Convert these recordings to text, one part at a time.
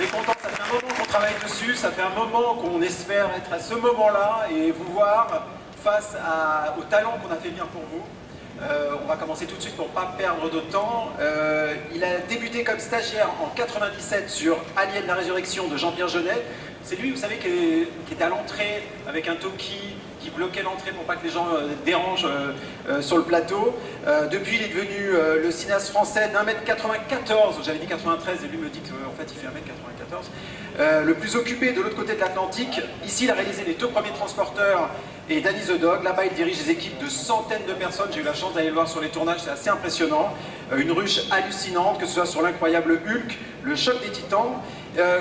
est content, ça fait un moment qu'on travaille dessus, ça fait un moment qu'on espère être à ce moment-là et vous voir face au talent qu'on a fait venir pour vous. On va commencer tout de suite pour ne pas perdre de temps. Il a débuté comme stagiaire en 97 sur Alien la Résurrection de Jean-Pierre Jeunet. C'est lui, vous savez, qui était à l'entrée avec un talkie, qui bloquait l'entrée pour pas que les gens dérangent sur le plateau. Depuis, il est devenu le cinéaste français d'1m94, j'avais dit 93 et lui me dit qu'en fait il fait 1m94, le plus occupé de l'autre côté de l'Atlantique. Ici, il a réalisé les 2 premiers Transporteurs et Danny the Dog. Là-bas, il dirige des équipes de centaines de personnes. J'ai eu la chance d'aller le voir sur les tournages, c'est assez impressionnant. Une ruche hallucinante, que ce soit sur l'incroyable Hulk, le choc des Titans,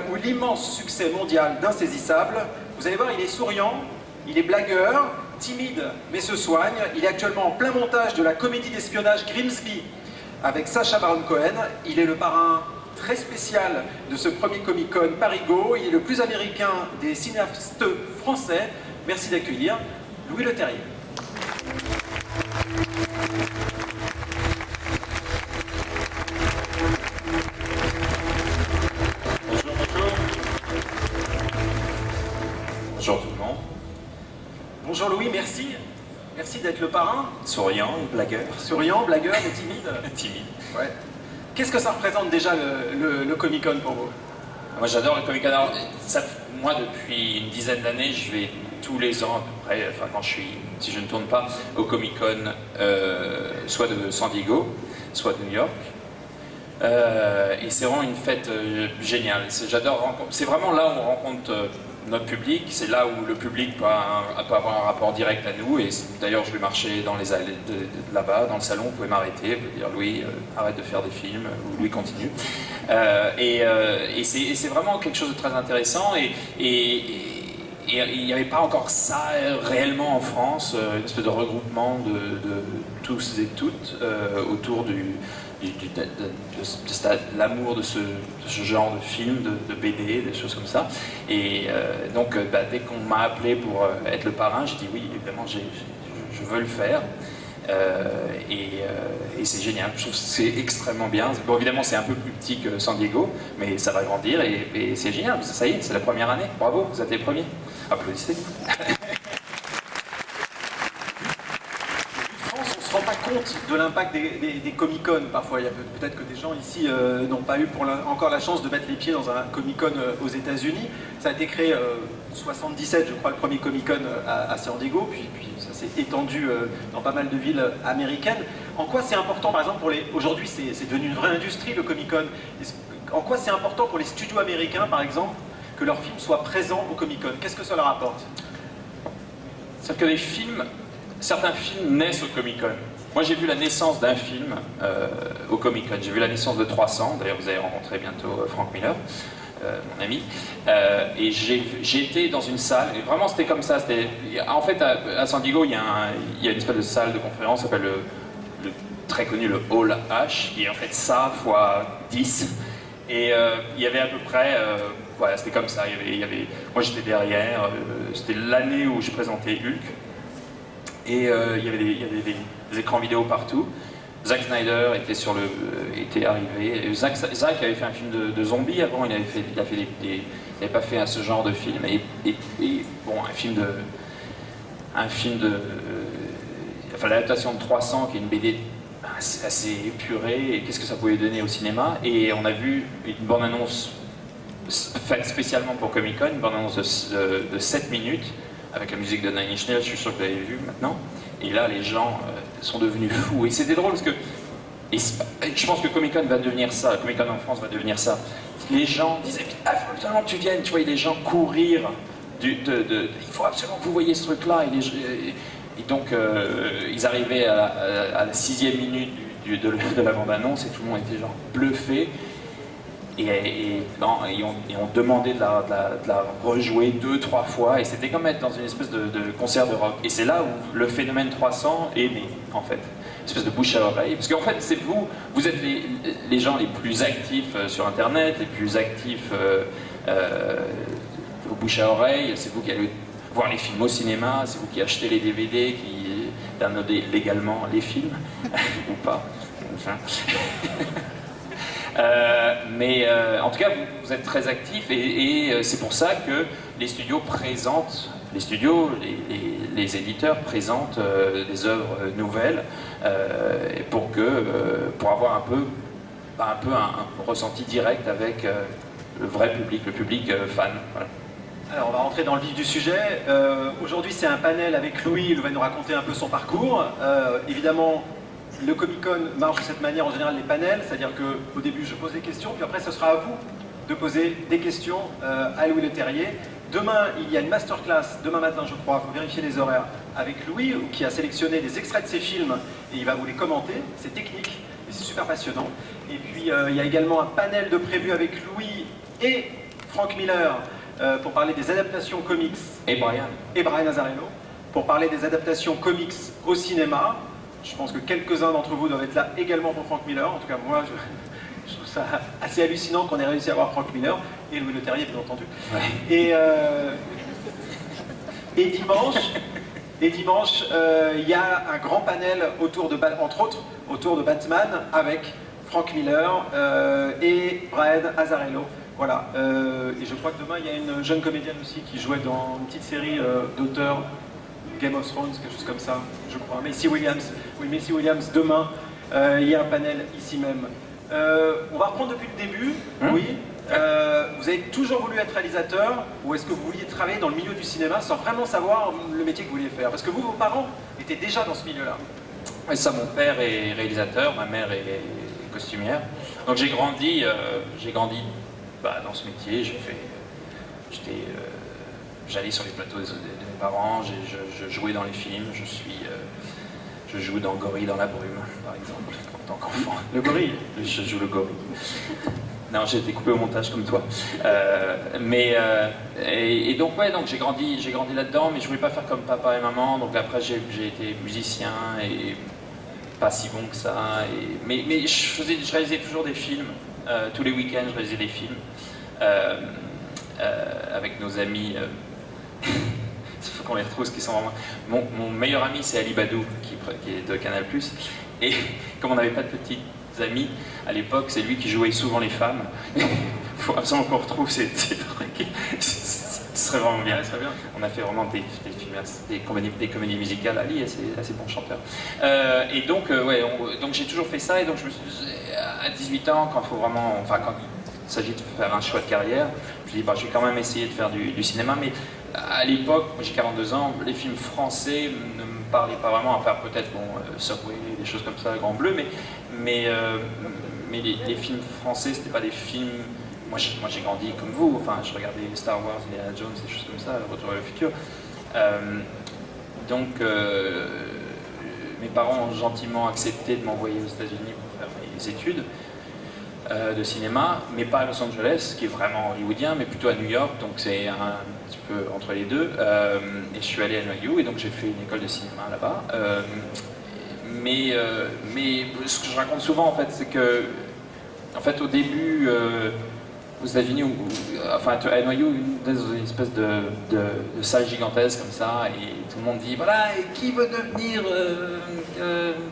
ou l'immense succès mondial d'Insaisissable. Vous allez voir, il est souriant, il est blagueur, timide mais se soigne. Il est actuellement en plein montage de la comédie d'espionnage Grimsby avec Sacha Baron Cohen. Il est le parrain très spécial de ce premier Comic-Con Parigo. Il est le plus américain des cinéastes français. Merci d'accueillir Louis Leterrier. Bonjour, bonjour. Bonjour tout le monde. Bonjour Louis, merci. Merci d'être le parrain. Souriant, blagueur. Souriant, blagueur, mais timide. Timide. Ouais. Qu'est-ce que ça représente déjà le Comic-Con pour vous? Moi j'adore le Comic-Con. Alors, moi depuis une dizaine d'années, je vais tous les ans à peu près, enfin quand si je ne tourne pas, au Comic-Con, soit de San Diego, soit de New York. Et c'est vraiment une fête géniale. J'adore, c'est vraiment là où on rencontre notre public, c'est là où le public peut avoir un rapport direct à nous. Et d'ailleurs, je vais marcher dans les allées là-bas, dans le salon, vous pouvez m'arrêter, vous pouvez dire Louis, arrête de faire des films, ou Louis continue. Et c'est vraiment quelque chose de très intéressant. Et il n'y avait pas encore ça réellement en France, une espèce de regroupement de tous et toutes autour de l'amour de ce genre de film, de BD, des choses comme ça. Et donc dès qu'on m'a appelé pour être le parrain, j'ai dit oui, évidemment je veux le faire. Et c'est génial, je trouve que c'est extrêmement bien. Bon, évidemment c'est un peu plus petit que San Diego, mais ça va grandir et c'est génial, ça y est, c'est la première année, bravo, vous êtes les premiers. Applaudissez. On ne se rend pas compte de l'impact des Comic-Con. Parfois, il y a peut-être que des gens ici n'ont pas eu encore la chance de mettre les pieds dans un Comic-Con aux États-Unis. Ça a été créé en 77, je crois, le premier Comic-Con à San Diego, puis ça s'est étendu dans pas mal de villes américaines. En quoi c'est important, par exemple, aujourd'hui, c'est devenu une vraie industrie, le Comic-Con. En quoi c'est important pour les studios américains, par exemple, que leurs films soient présents au Comic-Con? Qu'est-ce que ça leur apporte? C'est-à-dire que certains films naissent au Comic-Con. Moi j'ai vu la naissance d'un film au Comic-Con. J'ai vu la naissance de 300, d'ailleurs vous allez rencontrer bientôt Frank Miller, mon ami. Et j'ai été dans une salle, et vraiment c'était comme ça. En fait à San Diego il y a une espèce de salle de conférence qui s'appelle le très connu le Hall H, qui est en fait ça fois 10. Et il y avait à peu près, voilà, c'était comme ça, moi j'étais derrière, c'était l'année où je présentais Hulk, et il y avait des écrans vidéo partout. Zack Snyder était arrivé, et Zack avait fait un film de zombies avant, il n'avait pas fait ce genre de film, et bon, enfin l'adaptation de 300 qui est une BD assez épuré, et qu'est-ce que ça pouvait donner au cinéma. Et on a vu une bande-annonce faite spécialement pour Comic-Con, une bande-annonce de 7 minutes, avec la musique de Nine Inch Nails, je suis sûr que vous l'avez vu maintenant. Et là, les gens sont devenus fous. Et c'était drôle parce que, je pense que Comic-Con va devenir ça, Comic-Con en France va devenir ça. Les gens disaient, ah, faut absolument que tu viennes, tu vois, les gens courir, il faut absolument que vous voyez ce truc-là. Et donc, ils arrivaient à la 6e minute de la bande-annonce et tout le monde était genre bluffé. Et on demandait de la rejouer 2-3 fois. Et c'était comme être dans une espèce de concert de rock. Et c'est là où le phénomène 300 est né, en fait. Une espèce de bouche à oreille. Parce qu'en fait, c'est vous êtes les gens les plus actifs sur Internet, les plus actifs au bouche à oreille. C'est vous qui allez voir les films au cinéma, c'est vous qui achetez les DVD, qui downloadez légalement les films, ou pas. Enfin. En tout cas, vous êtes très actifs et c'est pour ça que les studios présentent, les éditeurs présentent des œuvres nouvelles pour avoir un peu un ressenti direct avec le vrai public, le public fan. Voilà. Alors on va rentrer dans le vif du sujet. Aujourd'hui c'est un panel avec Louis, il va nous raconter un peu son parcours. Évidemment, le Comic-Con marche de cette manière en général, les panels, c'est-à-dire qu'au début je pose des questions, puis après ce sera à vous de poser des questions à Louis Leterrier. Demain il y a une masterclass, demain matin je crois, il faut vérifier les horaires, avec Louis qui a sélectionné des extraits de ses films et il va vous les commenter, c'est technique et c'est super passionnant. Et puis il y a également un panel de prévu avec Louis et Frank Miller pour parler des adaptations comics. Et Brian Azzarello, pour parler des adaptations comics au cinéma. Je pense que quelques-uns d'entre vous doivent être là également pour Frank Miller. En tout cas, moi, je trouve ça assez hallucinant qu'on ait réussi à avoir Frank Miller et Louis Leterrier, bien entendu. Ouais. Et dimanche, il y a un grand panel entre autres, autour de Batman avec Frank Miller et Brian Azzarello. Voilà, et je crois que demain il y a une jeune comédienne aussi qui jouait dans une petite série d'auteurs, Game of Thrones, quelque chose comme ça, je crois. Macy Williams. Oui, Macy Williams, demain, il y a un panel ici même. On va reprendre depuis le début, oui. Vous avez toujours voulu être réalisateur, ou est-ce que vous vouliez travailler dans le milieu du cinéma sans vraiment savoir le métier que vous vouliez faire? Parce que vous, vos parents étaient déjà dans ce milieu-là. Et ça, mon père est réalisateur, ma mère est costumière. Donc j'ai grandi dans ce métier, j'allais sur les plateaux de mes parents, je jouais dans les films, je joue dans Gorille dans la brume, par exemple, en tant qu'enfant. Le gorille? Je joue le gorille. Non, j'ai été coupé au montage comme toi. Donc j'ai grandi là-dedans, mais je voulais pas faire comme papa et maman, donc après j'ai été musicien et pas si bon que ça. Mais je réalisais toujours des films. Tous les week-ends, je réalisais des films avec nos amis. Il faut qu'on les retrouve, parce qu'ils sont vraiment... Mon meilleur ami, c'est Ali Badou, qui est de Canal+. Et comme on n'avait pas de petites amies à l'époque, c'est lui qui jouait souvent les femmes. Il faut absolument qu'on retrouve ces trucs. Ce serait vraiment bien. Ouais, ça bien. On a fait vraiment des films, des comédies musicales. Ali est assez bon chanteur. Donc j'ai toujours fait ça, et donc je me suis dit, à 18 ans, quand il s'agit de faire un choix de carrière, je me dis, je vais quand même essayer de faire du cinéma, mais à l'époque, moi j'ai 42 ans, les films français ne me parlaient pas vraiment, à part peut-être Subway, des choses comme ça, Grand Bleu, mais les films français, c'était pas des films... Moi j'ai grandi comme vous, enfin je regardais Star Wars, Indiana Jones, des choses comme ça, Retour vers le futur. Mes parents ont gentiment accepté de m'envoyer aux États-Unis pour faire mes études de cinéma, mais pas à Los Angeles, qui est vraiment hollywoodien, mais plutôt à New York, donc c'est un petit peu entre les deux. Et je suis allé à NYU, et donc j'ai fait une école de cinéma là-bas. Mais ce que je raconte souvent, en fait, c'est que, en fait, au début, aux États-Unis, à NYU, dans une espèce de salle gigantesque comme ça, et tout le monde dit, voilà, et qui veut devenir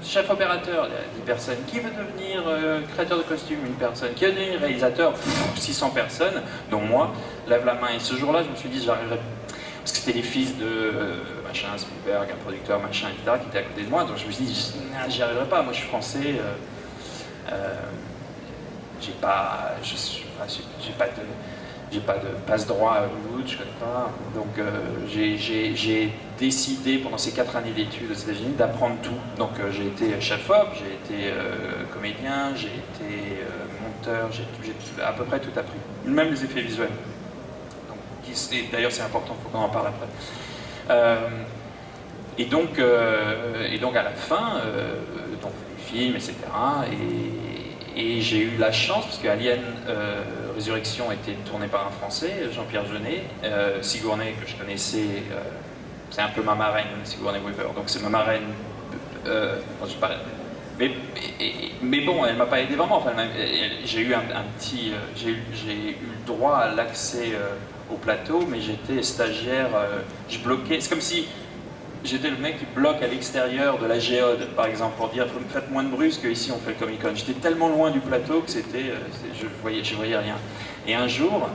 chef opérateur? Il y a 10 personnes. Qui veut devenir créateur de costumes? Une personne. Qui veut devenir réalisateur? 600 personnes, dont moi, lève la main. Et ce jour-là, je me suis dit, j'arriverai. Parce que c'était les fils de machin, Spielberg, un producteur, machin, etc., qui étaient à côté de moi. Donc je me suis dit, j'y arriverai pas. Moi, je suis français. J'ai pas de passe-droit à Hollywood, je connais pas. Donc j'ai décidé pendant ces 4 années d'études aux États-Unis d'apprendre tout. Donc j'ai été chef-op, j'ai été comédien, j'ai été monteur, j'ai à peu près tout appris. Même les effets visuels. D'ailleurs c'est important, il faut qu'on en parle après. Et donc à la fin, donc les films, etc. Et j'ai eu la chance, parce que Alien Résurrection était tourné par un Français, Jean-Pierre Jeunet, Sigourney que je connaissais, c'est un peu ma marraine, Sigourney Weaver, donc c'est ma marraine, mais bon, elle m'a pas aidé vraiment, enfin, j'ai eu j'ai eu le droit à l'accès au plateau, mais j'étais stagiaire, je bloquais, c'est comme si j'étais le mec qui bloque à l'extérieur de la géode, par exemple, pour dire faites moins de bruit, parce qu'ici on fait le Comic Con. J'étais tellement loin du plateau que je voyais rien. Et un jour,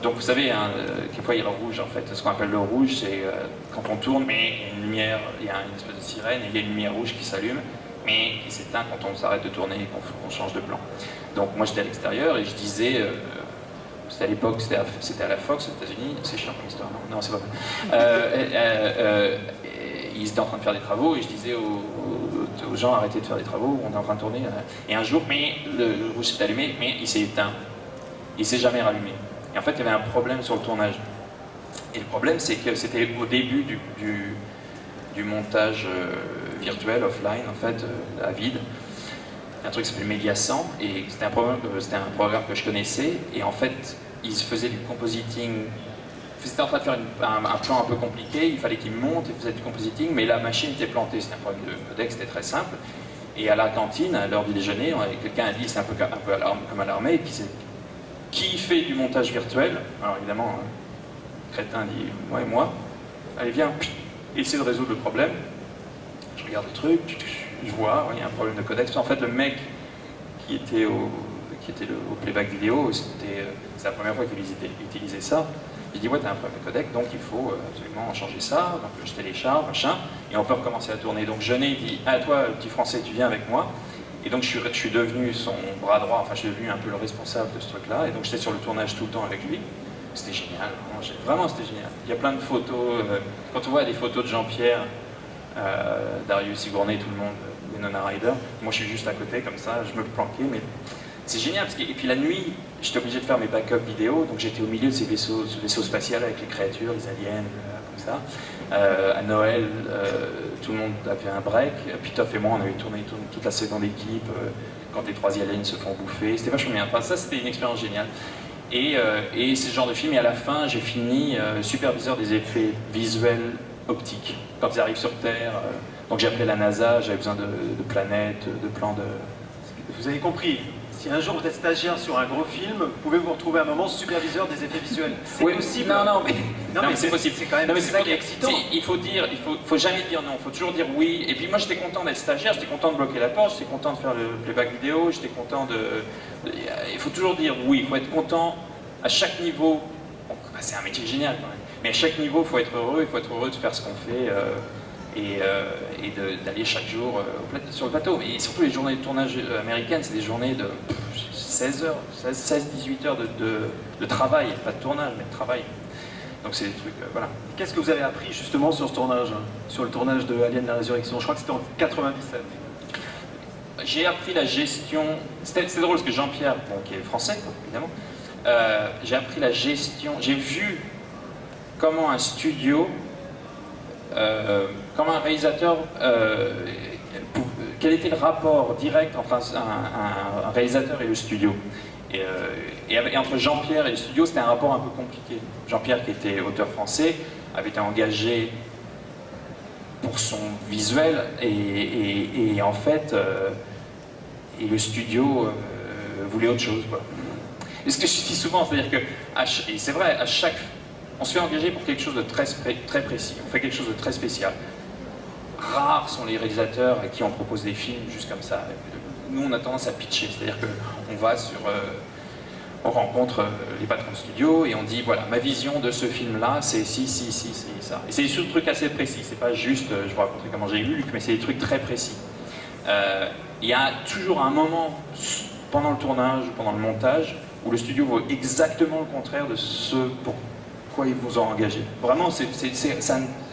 donc vous savez, hein, quelquefois il y a le rouge en fait. Ce qu'on appelle le rouge, c'est quand on tourne, mais il y a une lumière, il y a une espèce de sirène, et il y a une lumière rouge qui s'allume, mais qui s'éteint quand on s'arrête de tourner et qu'on change de plan. Donc moi j'étais à l'extérieur et je disais, c'était à l'époque, c'était à la Fox aux États-Unis, c'est chiant comme histoire, non, non c'est pas vrai. Ils étaient en train de faire des travaux et je disais aux gens arrêtez de faire des travaux, on est en train de tourner. Et un jour, mais le rouge s'est allumé, mais il s'est éteint. Il s'est jamais rallumé. Et en fait, il y avait un problème sur le tournage. Et le problème, c'est que c'était au début du montage virtuel, offline, en fait, à vide. Un truc qui s'appelait Media 100, et c'était un programme que je connaissais. Et en fait, ils faisaient du compositing. Ils étaient en train de faire un plan un peu compliqué, il fallait qu'ils montent, ils faisaient du compositing, mais la machine était plantée. C'était un problème de codec, c'était très simple. Et à la cantine, à l'heure du déjeuner, quelqu'un a dit, c'est un peu comme à l'armée, qui fait du montage virtuel? Alors évidemment, le crétin dit, ouais, moi. Allez, viens, essaie de résoudre le problème. Je regarde le truc, je vois, il y a un problème de codex. En fait, le mec qui était au playback vidéo, c'était la première fois qu'il utilisait ça. Il dit, ouais, t'as un problème de codec, donc il faut absolument changer ça. Donc je télécharge, machin, et on peut recommencer à tourner. Donc Jeunet dit, ah, toi, petit français, tu viens avec moi. Et donc je suis devenu son bras droit, enfin je suis devenu un peu le responsable de ce truc-là. Et donc j'étais sur le tournage tout le temps avec lui. C'était génial, vraiment c'était génial. Il y a plein de photos, quand on voit des photos de Jean-Pierre, Darius Sigourney, tout le monde, Winona Ryder, moi je suis juste à côté comme ça, je me planquais, mais c'est génial. Et puis la nuit, j'étais obligé de faire mes backups vidéo, donc j'étais au milieu de ces vaisseaux spatiaux avec les créatures, les aliens, comme ça. À Noël, tout le monde avait un break, Pitoff et moi on avait tourné toute la seconde équipe, quand les 3 aliens se font bouffer, c'était vachement bien. Enfin, ça c'était une expérience géniale. Et c'est ce genre de film, et à la fin j'ai fini superviseur des effets visuels optiques, quand ils arrivent sur Terre. Donc j'ai appelé la NASA, j'avais besoin de planètes, de plans de... Vous avez compris, si un jour vous êtes stagiaire sur un gros film, vous pouvez vous retrouver à un moment superviseur des effets visuels. C'est possible. Non, mais c'est possible. C'est quand même ça qui est excitant. Il faut jamais dire non, il faut toujours dire oui. Et puis moi j'étais content d'être stagiaire, j'étais content de bloquer la porte, j'étais content de faire le playback vidéo, j'étais content il faut toujours dire oui, il faut être content à chaque niveau. Bon, c'est un métier génial quand même. Mais à chaque niveau, il faut être heureux de faire ce qu'on fait et d'aller chaque jour sur le plateau. Et surtout les journées de tournage américaines, c'est des journées de 16 heures, 16-18 heures de travail, pas de tournage, mais de travail. Donc c'est des trucs, voilà. Qu'est-ce que vous avez appris justement sur ce tournage, sur le tournage de Alien la Résurrection? Je crois que c'était en 97. J'ai appris la gestion, c'est drôle parce que Jean-Pierre, bon, qui est français évidemment, j'ai appris la gestion, j'ai vu comment un studio, comment un réalisateur, quel était le rapport direct entre un réalisateur et le studio. Et entre Jean-Pierre et le studio, c'était un rapport un peu compliqué. Jean-Pierre, qui était auteur français, avait été engagé pour son visuel, et en fait, et le studio voulait autre chose, quoi. Et ce que je dis souvent, c'est-à-dire que, et c'est vrai, on se fait engager pour quelque chose de très précis, on fait quelque chose de très spécial. Rares sont les réalisateurs à qui on propose des films juste comme ça. Nous, on a tendance à pitcher, c'est-à-dire qu'on va on rencontre les patrons de studio et on dit, voilà, ma vision de ce film-là, c'est ci, ça. Et c'est des trucs assez précis, c'est pas juste, je vous raconterai comment j'ai vu Luc, mais c'est des trucs très précis. Il y a toujours un moment, pendant le tournage ou pendant le montage, où le studio vaut exactement le contraire de ce pour quoi ils vous ont engagé. Vraiment, ça,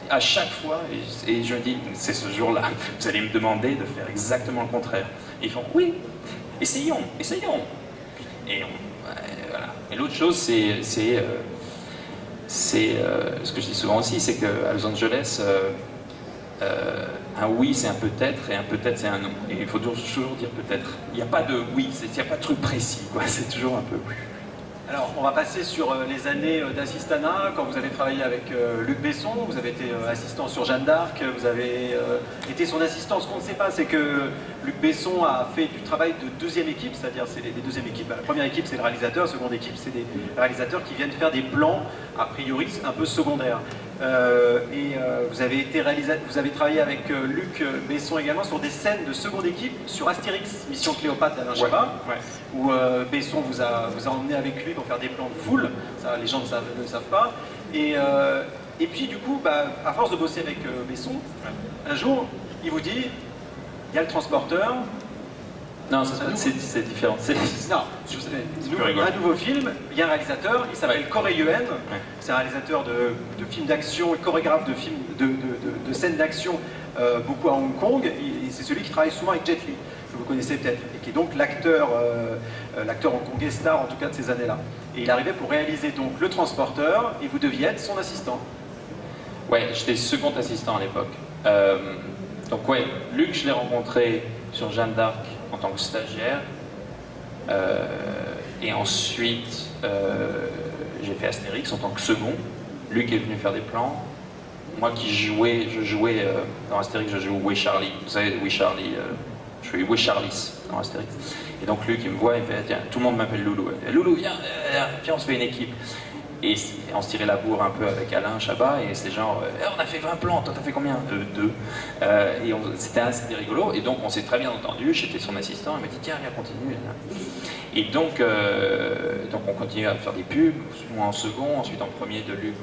à chaque fois, et je me dis, c'est ce jour-là, vous allez me demander de faire exactement le contraire. Et ils font, oui, essayons. Et voilà. Et l'autre chose, c'est ce que je dis souvent aussi, c'est qu'à Los Angeles, un oui c'est un peut-être et un peut-être c'est un non. Et il faut toujours dire peut-être. Il n'y a pas de oui, il n'y a pas de truc précis, quoi. C'est toujours un peu oui. Alors, on va passer sur les années d'assistanat. Quand vous avez travaillé avec Luc Besson, vous avez été assistant sur Jeanne d'Arc, vous avez été son assistant. Ce qu'on ne sait pas, c'est que Luc Besson a fait du travail de deuxième équipe, c'est-à-dire c'est les deuxièmes équipes. La première équipe c'est le réalisateur, la seconde équipe c'est des réalisateurs qui viennent faire des plans a priori un peu secondaires. Vous avez travaillé avec Luc Besson également sur des scènes de seconde équipe sur Astérix, Mission Cléopâtre d'Alain Chabat, où Besson vous a emmené avec lui pour faire des plans de foule, ça les gens ne le savent pas. Et puis du coup, à force de bosser avec Besson, un jour, il vous dit, il y a le transporteur. Non, c'est différent. Non, un nouveau film, il y a un réalisateur, il s'appelle Corey Yuen, c'est un réalisateur de films d'action et chorégraphe de scènes d'action beaucoup à Hong Kong, et c'est celui qui travaille souvent avec Jet Li, que vous connaissez peut-être, et qui est donc l'acteur hongkongais star en tout cas de ces années-là. Et il arrivait pour réaliser donc Le Transporteur, et vous deviez être son assistant. Ouais, j'étais second assistant à l'époque. Donc ouais, Luc, je l'ai rencontré sur Jeanne d'Arc en tant que stagiaire. Et ensuite, j'ai fait Astérix en tant que second. Luc est venu faire des plans. Moi je jouais dans Astérix, je jouais Charlie. Vous savez, Charlie, je fais Charlis dans Astérix. Et donc Luc, il me voit, il me fait, tiens, tout le monde m'appelle Loulou. Loulou, viens, on se fait une équipe. Et on se tirait la bourre un peu avec Alain Chabat, et c'est genre, on a fait 20 plans, toi t'as fait combien? 2. Et c'était rigolo, et donc on s'est très bien entendu, j'étais son assistant, il m'a dit tiens, viens, continue. Et donc on continue à faire des pubs, moi en second, ensuite en premier de Luc.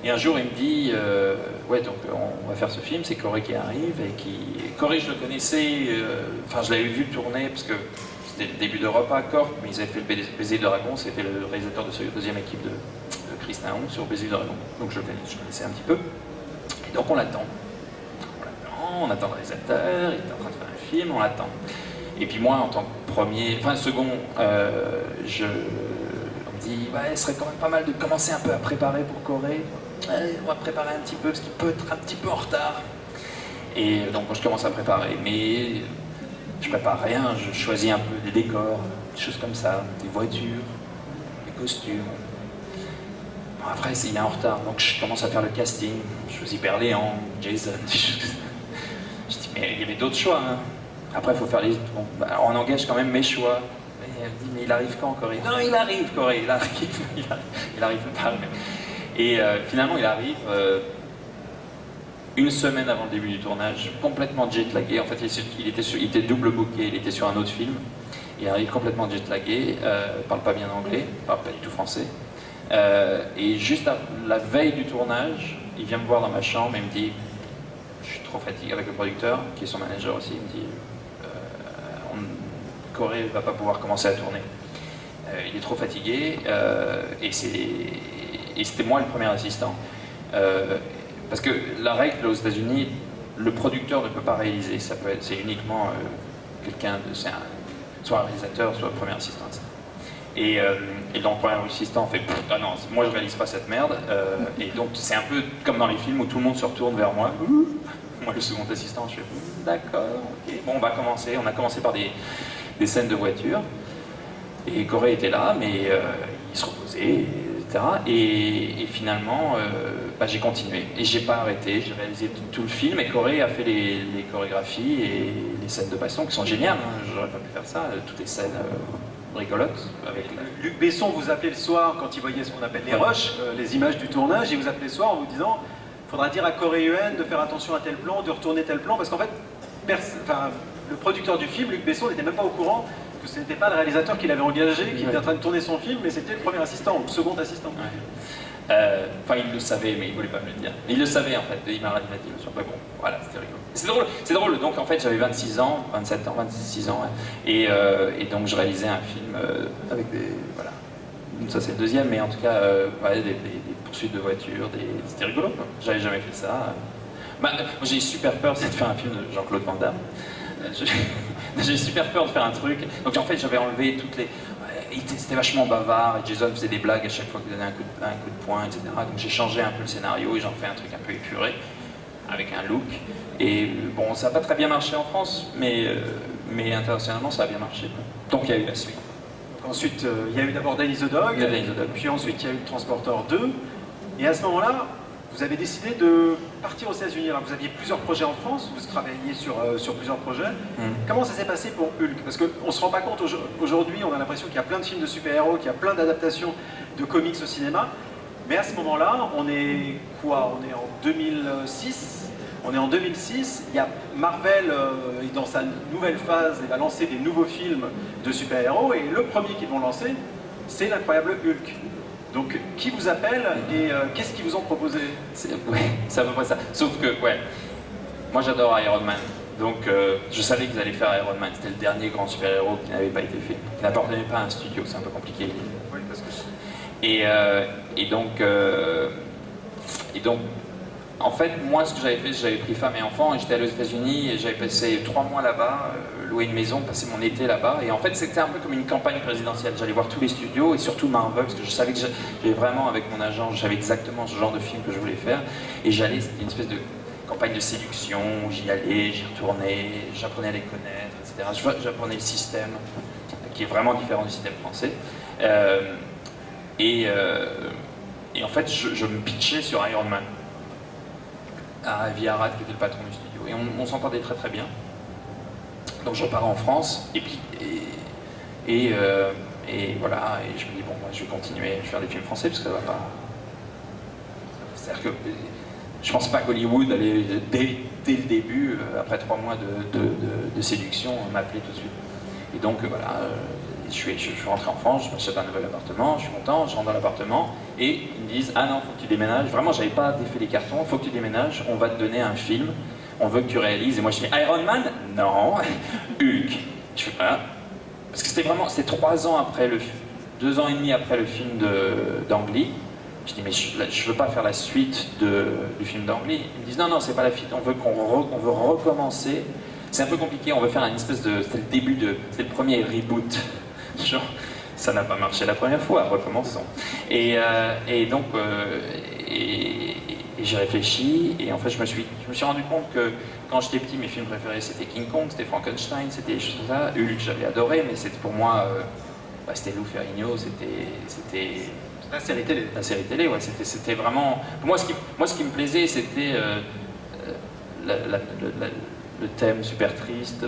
Et un jour il me dit, ouais, donc on va faire ce film, c'est Corey qui arrive, et Corey je le connaissais, enfin je l'avais vu tourner, parce que c'était le début d'Europe à Corp, mais ils avaient fait le Baiser de Dragon, c'était le réalisateur de la deuxième équipe de Chris Naon sur Baiser de Dragon. Donc je connaissais un petit peu. Et donc on l'attend. On attend le réalisateur, il est en train de faire un film, on l'attend. Et puis moi, en tant que second, on me dit, ouais, ce serait quand même pas mal de commencer un peu à préparer pour Corey. Ouais, on va préparer un petit peu, parce qu'il peut être un petit peu en retard. Et donc je commence à préparer, mais je prépare rien, je choisis un peu des décors, des choses comme ça, des voitures, des costumes. Bon, après, il est en retard, donc je commence à faire le casting. Je choisis Berléand, Jason, des choses comme ça. Je dis, mais il y avait d'autres choix. Hein. Après, il faut faire les... Bon, on engage quand même mes choix. Mais elle me dit, mais il arrive quand, Corey? Non, il arrive, Corey, il arrive pas. Et finalement, il arrive... une semaine avant le début du tournage, complètement jet-lagué. En fait, il était double booké, il était sur un autre film. Il arrive complètement jet-lagué, parle pas bien anglais, parle pas du tout français. Et juste la veille du tournage, il vient me voir dans ma chambre et me dit, je suis trop fatigué, avec le producteur, qui est son manager aussi, il me dit, Corey va pas pouvoir commencer à tourner. Il est trop fatigué, et c'était moi le premier assistant. Parce que la règle aux États-Unis, le producteur ne peut pas réaliser, c'est uniquement quelqu'un soit un réalisateur, soit un premier assistant. Et donc le premier assistant fait ah non, moi je réalise pas cette merde. Et donc c'est un peu comme dans les films où tout le monde se retourne vers moi. Moi le second assistant, je fais d'accord, ok. Bon, on va commencer. On a commencé par des scènes de voiture. Et Corey était là, mais il se reposait. Et finalement, j'ai continué. Et j'ai pas arrêté, j'ai réalisé tout le film, et Corey a fait les chorégraphies et les scènes de baston qui sont géniales, hein. J'aurais pas pu faire ça, toutes les scènes rigolotes. Luc Besson vous appelait le soir quand il voyait ce qu'on appelle les rushs, les images du tournage, il vous appelait le soir en vous disant il faudra dire à Corey Yuen de faire attention à tel plan, de retourner tel plan, parce qu'en fait, le producteur du film, Luc Besson, n'était même pas au courant que ce n'était pas le réalisateur qui l'avait engagé, qui était en train de tourner son film, mais c'était le premier assistant, ou le second assistant. Enfin, il le savait, mais il voulait pas me le dire. Il le savait en fait, il m'a dit, bon, voilà, c'était rigolo. C'est drôle, donc en fait j'avais 26 ans, 27 ans, 26 ans, et donc je réalisais un film avec des, voilà, ça c'est le deuxième, mais en tout cas, des poursuites de voitures, c'était rigolo, quoi. J'avais jamais fait ça. J'ai super peur, c'est de faire un film de Jean-Claude Van Damme. J'ai super peur de faire un truc, donc en fait j'avais enlevé toutes les... C'était vachement bavard, et Jason faisait des blagues à chaque fois qu'il donnait un coup de poing, etc. Donc j'ai changé un peu le scénario et j'en fais un truc un peu épuré, avec un look. Et bon, ça n'a pas très bien marché en France, mais internationalement ça a bien marché, quoi. Donc il y a eu la suite. Donc, ensuite, il y a eu d'abord Danny the Dog, puis ensuite il y a eu le Transporteur 2, et à ce moment-là, vous avez décidé de partir aux États-Unis. Alors vous aviez plusieurs projets en France, vous travailliez sur plusieurs projets. Comment ça s'est passé pour Hulk? Parce qu'on ne se rend pas compte aujourd'hui, on a l'impression qu'il y a plein de films de super-héros, qu'il y a plein d'adaptations de comics au cinéma. Mais à ce moment-là, on est quoi? On est en 2006. On est en 2006, il y a Marvel est dans sa nouvelle phase, il va lancer des nouveaux films de super-héros, et le premier qu'ils vont lancer, c'est l'incroyable Hulk. Donc, qui vous appelle et qu'est-ce qu'ils vous ont proposé? Ouais, c'est à peu près ça. Sauf que, ouais, moi j'adore Iron Man. Donc, je savais qu'ils allaient faire Iron Man. C'était le dernier grand super-héros qui n'avait pas été fait, qui n'appartenait pas à un studio, c'est un peu compliqué. Oui, parce que... Et donc, en fait, moi, ce que j'avais fait, j'avais pris femme et enfant et j'étais allé aux États-Unis et j'avais passé 3 mois là-bas, loué une maison, passé mon été là-bas. Et en fait, c'était un peu comme une campagne présidentielle. J'allais voir tous les studios et surtout Marvel, parce que je savais que j'avais vraiment, avec mon agent, je savais exactement ce genre de film que je voulais faire. Et j'allais, c'était une espèce de campagne de séduction, j'y allais, j'y retournais, j'apprenais à les connaître, etc. J'apprenais le système, qui est vraiment différent du système français. Et en fait, je me pitchais sur Iron Man à Avi Arad, qui était le patron du studio, et on s'entendait très très bien. Donc je repars en France, et puis voilà, et je me dis bon, moi je vais continuer à faire des films français parce que ça va pas. C'est-à-dire que je pense pas qu'Hollywood allait dès le début, après 3 mois de séduction, m'appeler tout de suite. Et donc voilà. Je suis rentré en France, je m'achète un nouvel appartement, je suis content, je rentre dans l'appartement et ils me disent ah non, faut que tu déménages. Vraiment, j'avais pas défait les cartons, faut que tu déménages, on va te donner un film, on veut que tu réalises. Et moi je fais Iron Man? Non. Hulk. Je fais ah. Parce que c'était 3 ans après 2 ans et demi après le film d'Ang Lee. Je dis mais je veux pas faire la suite du film d'Ang Lee. Ils me disent non, c'est pas la suite, on veut recommencer. C'est un peu compliqué, on veut faire une espèce de. C'était le premier reboot. Genre, ça n'a pas marché la première fois, recommençons. Et donc, j'ai réfléchi, et en fait, je me suis rendu compte que quand j'étais petit, mes films préférés c'était King Kong, c'était Frankenstein, c'était des choses comme ça. Hulk, j'avais adoré, mais c'était pour moi, c'était Lou Ferrigno, c'était. La série télé. La série télé, ouais, c'était vraiment. Pour moi, ce qui me plaisait, c'était le thème super triste,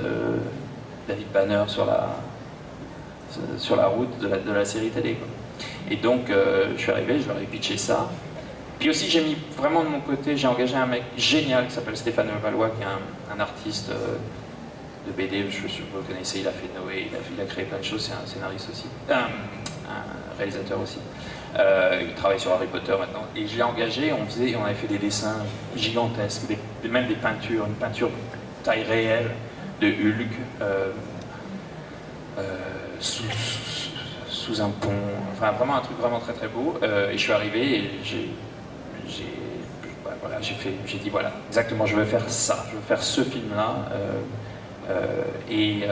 David Banner sur la route de la série télé, quoi. Et donc je suis arrivé, je leur ai pitché ça. Puis aussi j'ai mis vraiment de mon côté, j'ai engagé un mec génial qui s'appelle Stéphane Valois, qui est un artiste de BD, je suis sûr que vous le connaissez, il a fait Noé, il a créé plein de choses, c'est un scénariste aussi, un réalisateur aussi. Il travaille sur Harry Potter maintenant. Et je l'ai engagé, on avait fait des dessins gigantesques, même des peintures, une peinture taille réelle de Hulk, sous un pont, enfin vraiment un truc vraiment très très beau. Et je suis arrivé et j'ai dit voilà, exactement, je veux faire ça, je veux faire ce film-là. Et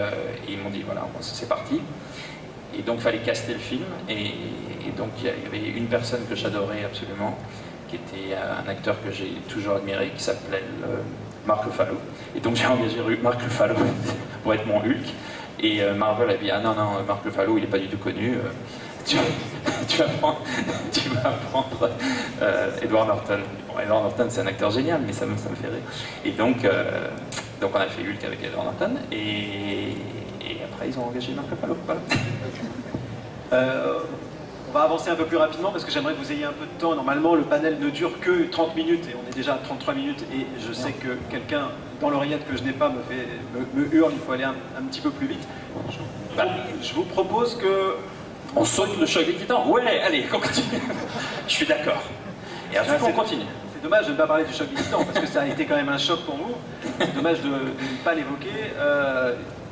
ils m'ont dit voilà, c'est parti. Et donc il fallait caster le film, et donc il y avait une personne que j'adorais absolument, qui était un acteur que j'ai toujours admiré, qui s'appelait Mark Ruffalo. Et donc j'ai engagé Mark Ruffalo pour être mon Hulk. Et Marvel a dit ah non, Mark Ruffalo il n'est pas du tout connu, tu vas prendre Edward Norton. Bon, Edward Norton c'est un acteur génial, mais ça me fait rire. Et donc on a fait Hulk avec Edward Norton, et après ils ont engagé Mark Ruffalo. Voilà. On va avancer un peu plus rapidement parce que j'aimerais que vous ayez un peu de temps. Normalement, le panel ne dure que 30 minutes et on est déjà à 33 minutes. Et je sais que quelqu'un dans l'oreillette que je n'ai pas me hurle, il faut aller un petit peu plus vite. Je vous propose que... On saute le choc des titans? Ouais, allez, on continue. Je suis d'accord. Et après, on continue. C'est dommage de ne pas parler du choc des titans parce que ça a été quand même un choc pour vous. C'est dommage de ne pas l'évoquer.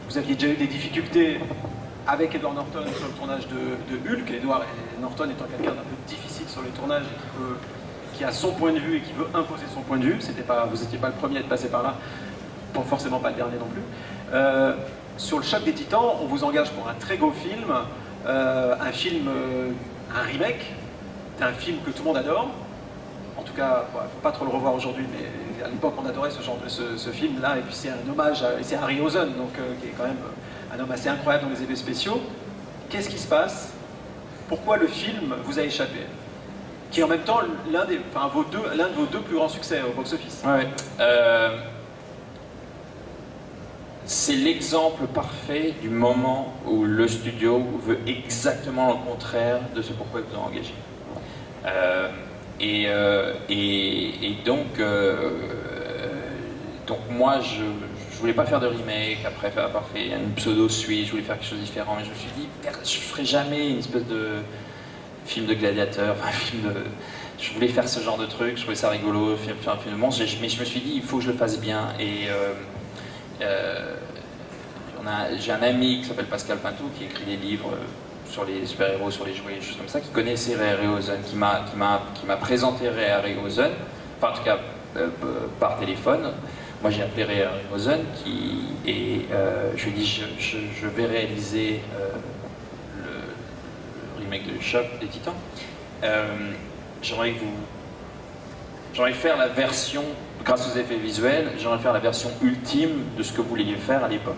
Vous aviez déjà eu des difficultés avec Edward Norton sur le tournage de Hulk. Edward Norton étant quelqu'un d'un peu difficile sur le tournage et qui a son point de vue et qui veut imposer son point de vue. Vous n'étiez pas le premier à être passé par là, forcément pas le dernier non plus. Sur le choc des titans, on vous engage pour un très gros film, un remake d'un film que tout le monde adore. En tout cas, il ne faut pas trop le revoir aujourd'hui, mais à l'époque on adorait ce film-là, et puis c'est un hommage, c'est Harryhausen, donc qui est quand même un homme assez incroyable dans les effets spéciaux. Qu'est-ce qui se passe? Pourquoi le film vous a échappé? qui est en même temps l'un de vos deux plus grands succès au box-office. Ouais. C'est l'exemple parfait du moment où le studio veut exactement le contraire de ce pourquoi ils vous ont engagé. Donc moi, je voulais pas faire de remake, après avoir fait une pseudo-suite, je voulais faire quelque chose de différent, mais je me suis dit, je ferai jamais une espèce de film de gladiateur, enfin, je voulais faire ce genre de truc, je trouvais ça rigolo, faire un film de monstre, mais je me suis dit, il faut que je le fasse bien, et j'ai un ami qui s'appelle Pascal Pintou, qui écrit des livres sur les super-héros, sur les jouets, des choses comme ça, qui connaissait Ray Harryhausen, qui m'a présenté Ray Harryhausen, enfin en tout cas par téléphone. Moi j'ai appelé Ray Harryhausen, je lui ai dit je vais réaliser le remake de Choc des Titans. J'aimerais faire la version, grâce aux effets visuels, j'aimerais faire la version ultime de ce que vous vouliez faire à l'époque.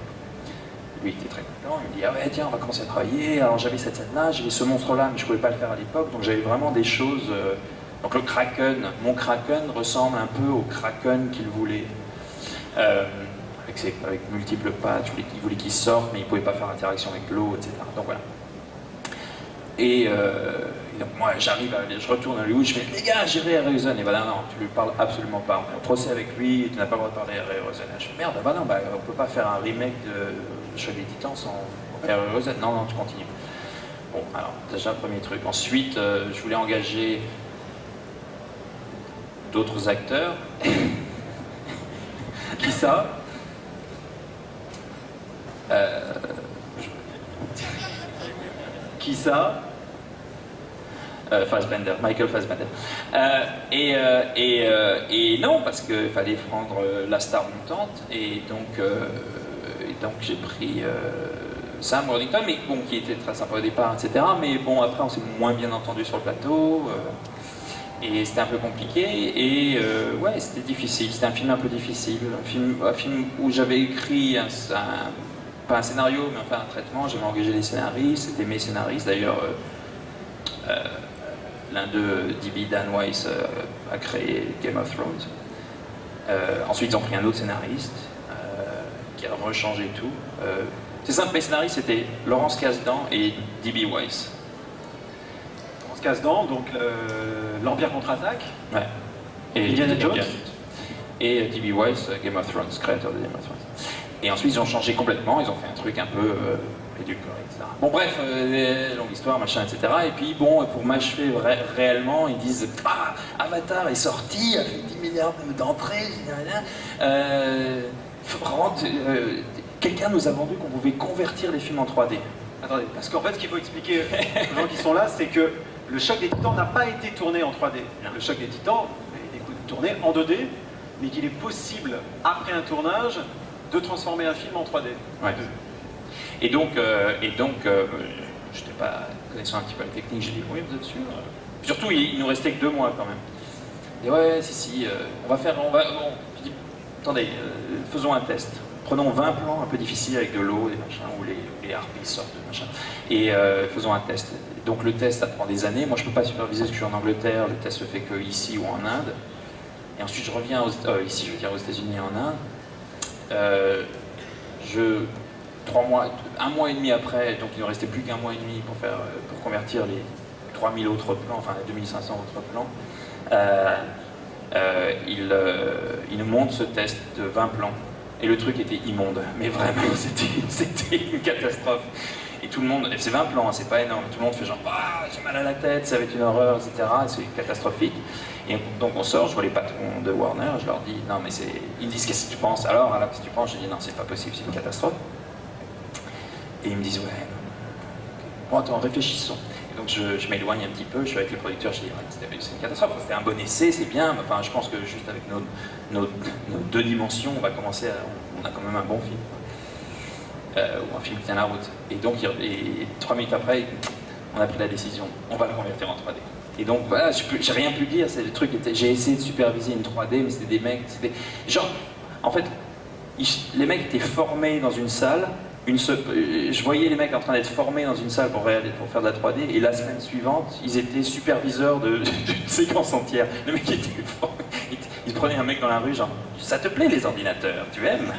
Lui il était très content, il me dit ah ouais tiens on va commencer à travailler, alors j'avais cette scène là, j'avais ce monstre là mais je pouvais pas le faire à l'époque, donc j'avais vraiment des choses, donc le Kraken, mon Kraken ressemble un peu au Kraken qu'il voulait, avec multiples pattes, il voulait qu'il sorte mais il pouvait pas faire interaction avec l'eau, etc. Donc voilà. Et donc moi j'arrive, je retourne à Hollywood, je fais les gars j'ai Ray Harryhausen, et ben non, tu lui parles absolument pas, on est au procès avec lui, tu n'as pas le droit de parler à Ray Harryhausen. Je fais merde, bah non, on peut pas faire un remake de Choc des Titans sans Ray Harryhausen, non tu continues. Bon alors déjà premier truc, ensuite je voulais engager d'autres acteurs. Qui ça? Qui ça? Fassbender, Michael Fassbender. Et non, parce qu'il fallait prendre la star montante, et donc j'ai pris Sam Worthington, mais bon, qui était très sympa au départ, etc. Mais bon, après on s'est moins bien entendu sur le plateau, et c'était un peu compliqué, et ouais, c'était difficile, c'était un film un peu difficile, un film où j'avais écrit pas un scénario, mais enfin un traitement, j'avais engagé des scénaristes, c'était mes scénaristes, d'ailleurs l'un d'eux, D.B. Dan Weiss, a créé Game of Thrones. Ensuite ils ont pris un autre scénariste, qui a rechangé tout. C'est simple, mes scénaristes c'était Laurence Kasdan et D.B. Weiss. Laurence Kasdan, donc l'Empire contre-attaque. Ouais. Et Indiana Jones. Et D.B. Weiss, Game of Thrones, créateur de Game of Thrones. Et ensuite ils ont changé complètement, ils ont fait un truc un peu édulcoré, etc. Bon bref, longue histoire, machin, etc. Et puis bon, pour m'achever réellement, ils disent ah, Avatar est sorti, a fait 10 milliards d'entrées, quelqu'un nous a vendu qu'on pouvait convertir les films en 3D. Attendez, parce qu'en fait ce qu'il faut expliquer aux gens qui sont là, c'est que le Choc des Titans n'a pas été tourné en 3D. Le Choc des Titans a été tourné en 2D, mais qu'il est possible, après un tournage, de transformer un film en 3D. Ouais. Et donc je n'étais pas connaissant un petit peu la technique, j'ai dit oui vous êtes sûr. Surtout il nous restait que 2 mois quand même. Et ouais si, bon, je dis, attendez, faisons un test. Prenons 20 plans un peu difficiles avec de l'eau, des machins, où les harpies sortent, machin, et faisons un test. Donc le test ça prend des années, moi je peux pas superviser parce que je suis en Angleterre, le test se fait que ici ou en Inde. Et ensuite je reviens ici, je veux dire aux États-Unis et en Inde. 1 mois et demi après, donc il ne restait plus qu'un mois et demi pour convertir les 3000 autres plans, enfin 2500 autres plans. Il nous montre ce test de 20 plans, et le truc était immonde, mais vraiment c'était une catastrophe. Et tout le monde, c'est 20 plans, hein, c'est pas énorme, tout le monde fait genre ah, j'ai mal à la tête, ça va être une horreur, etc. C'est catastrophique. Et donc on sort, je vois les patrons de Warner, je leur dis non mais ils me disent qu'est-ce que tu penses alors qu'est-ce que tu penses? Je dis non c'est pas possible, c'est une catastrophe. Et ils me disent ouais, bon attends réfléchissons. Et donc je m'éloigne un petit peu, je suis avec le producteur, je dis ouais, c'est une catastrophe, c'était un bon essai, c'est bien, mais enfin je pense que juste avec nos 2 dimensions on va commencer on a quand même un bon film. Ou un film qui tient la route. Et donc 3 minutes après, on a pris la décision, on va le convertir en 3D. Et donc voilà, j'ai rien pu dire, c'est le truc j'ai essayé de superviser une 3D, mais c'était des mecs, genre, en fait, les mecs étaient formés dans une salle, je voyais les mecs en train d'être formés dans une salle pour faire de la 3D, et la semaine suivante, ils étaient superviseurs d'une séquence entière. Le mec était formé, il prenait un mec dans la rue, genre, ça te plaît les ordinateurs, tu aimes?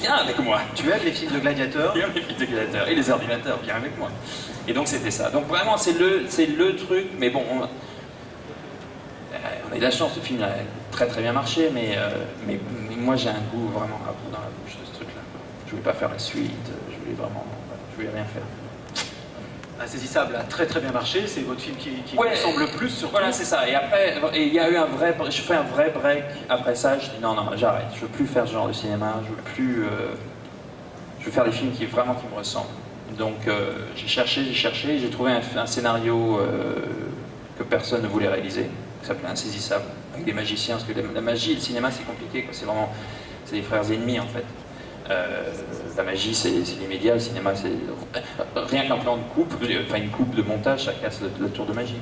Viens avec moi. Tu aimes les films de gladiateurs? Tu aimes les films de gladiateurs, et les ordinateurs, viens avec moi. Et donc c'était ça. Donc vraiment, c'est le truc, mais bon, on a eu de la chance, ce film a très très bien marché, mais moi j'ai un goût vraiment à bout dans la bouche de ce truc-là. Je voulais pas faire la suite, je voulais rien faire. Insaisissable a très très bien marché, c'est votre film qui vous ressemble le plus surtout. Voilà, c'est ça. Et après, il y a eu je fais un vrai break après ça, je dis non, j'arrête, je veux plus faire ce genre de cinéma, je veux faire des films qui me ressemblent. Donc j'ai cherché, j'ai trouvé un scénario que personne ne voulait réaliser, qui s'appelait Insaisissable, avec des magiciens, parce que la magie et le cinéma c'est compliqué, quoi. C'est des frères ennemis en fait. La magie c'est l'immédiat, le cinéma c'est rien qu'un plan de coupe, enfin une coupe de montage, ça casse le tour de magie.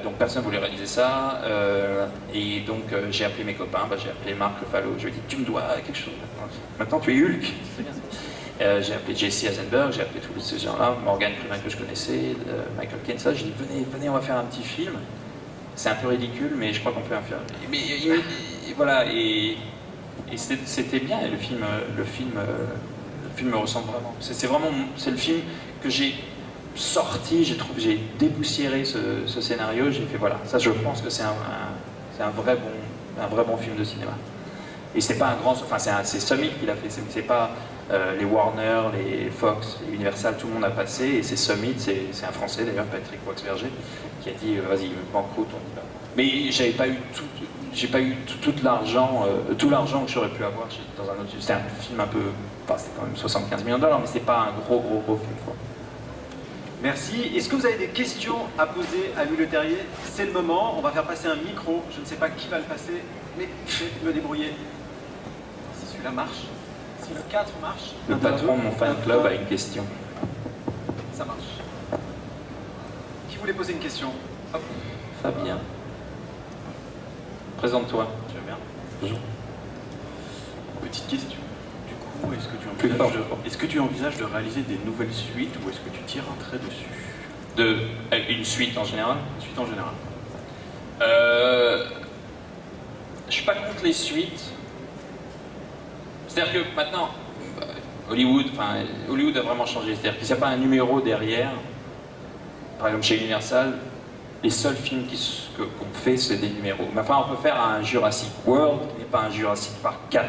Donc personne ne voulait réaliser ça, et donc j'ai appelé mes copains, j'ai appelé Marc Ruffalo, je lui ai dit tu me dois quelque chose maintenant tu es Hulk. J'ai appelé Jesse Eisenberg, j'ai appelé tous ces gens-là, Morgan Freeman que je connaissais, Michael Caine, ça, j'ai dit venez on va faire un petit film. C'est un peu ridicule mais je crois qu'on peut en faire. Mais voilà, et c'était bien, et le film me ressemble vraiment. C'est le film que j'ai sorti, j'ai dépoussiéré ce scénario, j'ai fait voilà, ça je pense que c'est un vrai bon film de cinéma. Et c'est pas un grand, enfin c'est Summit qui l'a fait, c'est pas les Warner, les Fox, les Universal, tout le monde a passé, et c'est Summit, c'est un Français d'ailleurs, Patrick Waxberger, qui a dit vas-y, banqueroute, on y va. Mais j'ai pas eu tout l'argent que j'aurais pu avoir dans un autre. C'était un film un peu, c'était quand même 75 millions de dollars, mais c'est pas un gros film, quoi. Merci. Est-ce que vous avez des questions à poser à Louis Leterrier? C'est le moment, on va faire passer un micro, je ne sais pas qui va le passer, mais je vais me débrouiller. Si celui-là marche, si le 4 marche... Le patron de mon fan club a une question. Ça marche. Qui voulait poser une question? Hop. Fabien. Présente-toi. Tu vas bien? Bonjour. Petite question. Du coup, est-ce que tu envisages de réaliser des nouvelles suites ou est-ce que tu tires un trait dessus? Une suite en général? Une suite en général. Je suis pas contre les suites. C'est-à-dire que maintenant, Hollywood a vraiment changé. C'est-à-dire qu'il n'y a pas un numéro derrière. Par exemple, chez Universal, les seuls films qu'on fait, c'est des numéros. Mais enfin, on peut faire un Jurassic World, mais pas un Jurassic Park 4.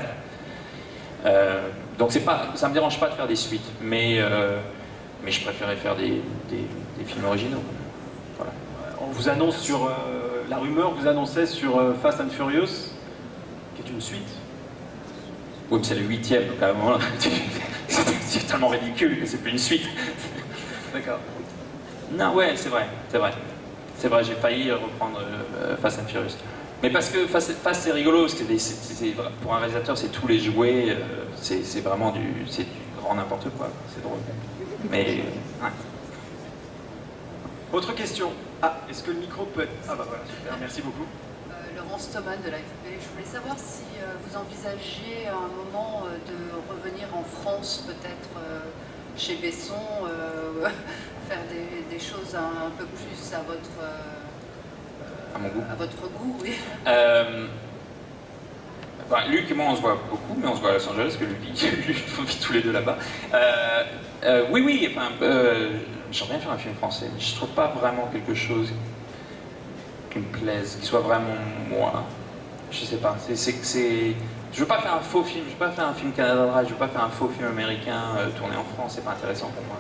Donc ça me dérange pas de faire des suites, mais je préférais faire des films originaux. Voilà. On vous annonce sur... la rumeur vous annonçait sur Fast and Furious, qui est une suite. Oui, mais c'est le 8e, donc à un moment, c'est tellement ridicule que c'est plus une suite. D'accord. Non, ouais, c'est vrai. C'est vrai, j'ai failli reprendre Fast and Furious. Mais parce que Fast c'est rigolo, parce que pour un réalisateur c'est tous les jouets, c'est vraiment du grand n'importe quoi, c'est drôle. Mais ouais. Autre question. Ah, est-ce que le micro peut être... Ah bah voilà, super, merci beaucoup. Laurence Thomas de l'AFP, je voulais savoir si vous envisagez à un moment de revenir en France, peut-être chez Besson, faire des choses un peu plus à votre goût, oui. Luc et moi on se voit beaucoup, mais on se voit à Los Angeles, parce que Luc vit tous les deux là-bas. Oui, j'aimerais bien faire un film français, mais je trouve pas vraiment quelque chose qui me plaise, qui soit vraiment moi. Je sais pas, je veux pas faire un faux film, je veux pas faire un film Canada Dry, je veux pas faire un faux film américain tourné en France, c'est pas intéressant pour moi.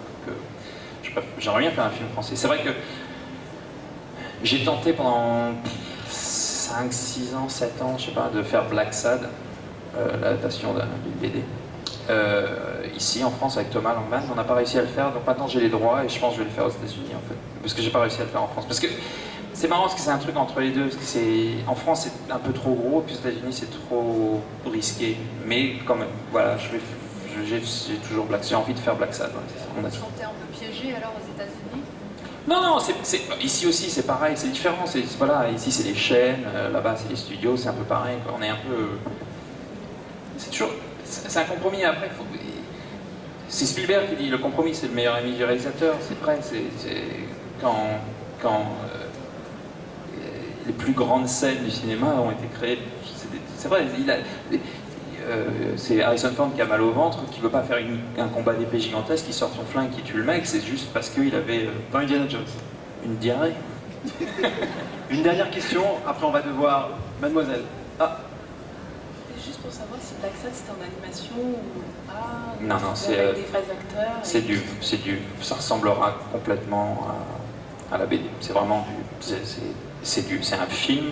J'aimerais bien faire un film français. C'est vrai que j'ai tenté pendant 5, 6 ans, 7 ans, je sais pas, de faire Black Sad, l'adaptation d'une BD. Ici en France avec Thomas Langman, on n'a pas réussi à le faire, donc maintenant j'ai les droits et je pense que je vais le faire aux États-Unis en fait. Parce que j'ai pas réussi à le faire en France. Parce que c'est marrant parce que c'est un truc entre les deux, parce que en France c'est un peu trop gros, puis aux États-Unis c'est trop risqué. Mais quand même, voilà, j'ai toujours j'ai envie de faire Black Sad. Ouais, c'est ça, Vous vous sentez un peu piégé alors aux États-Unis? Non, ici aussi c'est pareil, c'est différent. Voilà, ici c'est les chaînes, là-bas c'est les studios, c'est un peu pareil. Quoi. On est un peu. C'est un compromis après. C'est Spielberg qui dit le compromis c'est le meilleur ami du réalisateur, c'est vrai, quand les plus grandes scènes du cinéma ont été créées, c'est vrai, c'est Harrison Ford qui a mal au ventre, qui veut pas faire un combat d'épée gigantesque, qui sort son flingue, qui tue le mec, c'est juste parce qu'il avait Dans Indiana Jones. une diarrhée. Une dernière question, après on va devoir... Mademoiselle. Ah, Juste pour savoir si Black Sad c'était en animation ou pas. Non, c'est avec des vrais acteurs. ça ressemblera complètement à la BD. C'est vraiment c'est un film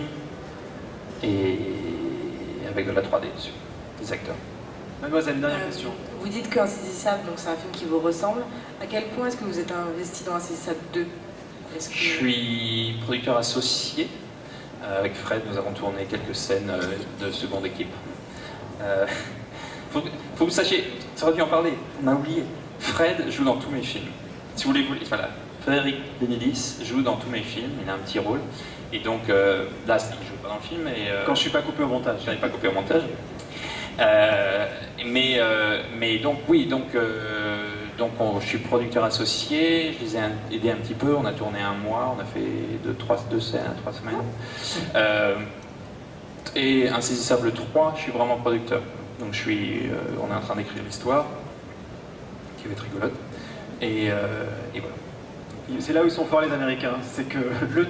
et avec de la 3D dessus, des acteurs. Mademoiselle, une dernière question. Vous dites qu'Insaisissable, donc c'est un film qui vous ressemble. À quel point est-ce que vous êtes investi dans Insaisissable 2 ? Je suis producteur associé. Avec Fred, nous avons tourné quelques scènes de seconde équipe. Faut que vous sachiez, ça aurait dû en parler, on a oublié. Fred joue dans tous mes films. Si vous voulez, voilà. Frédéric Benedis joue dans tous mes films, il a un petit rôle. Et donc là, il ne joue pas dans le film. Et, Quand je suis pas coupé au montage. Je n'ai pas coupé au montage. Mais donc, oui, je suis producteur associé, je les ai aidés un petit peu, on a tourné un mois, on a fait 2 scènes, 3 semaines. Et Insaisissable 3, je suis vraiment producteur. Donc on est en train d'écrire l'histoire, qui va être rigolote. Et voilà. C'est là où ils sont forts les Américains, c'est que le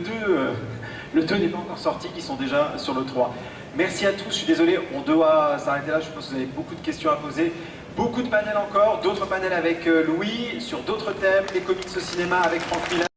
2 n'est pas encore sorti, ils sont déjà sur le 3. Merci à tous, je suis désolé, on doit s'arrêter là, je pense que vous avez beaucoup de questions à poser. Beaucoup de panels encore, d'autres panels avec Louis, sur d'autres thèmes, les comics au cinéma avec Frank Miller.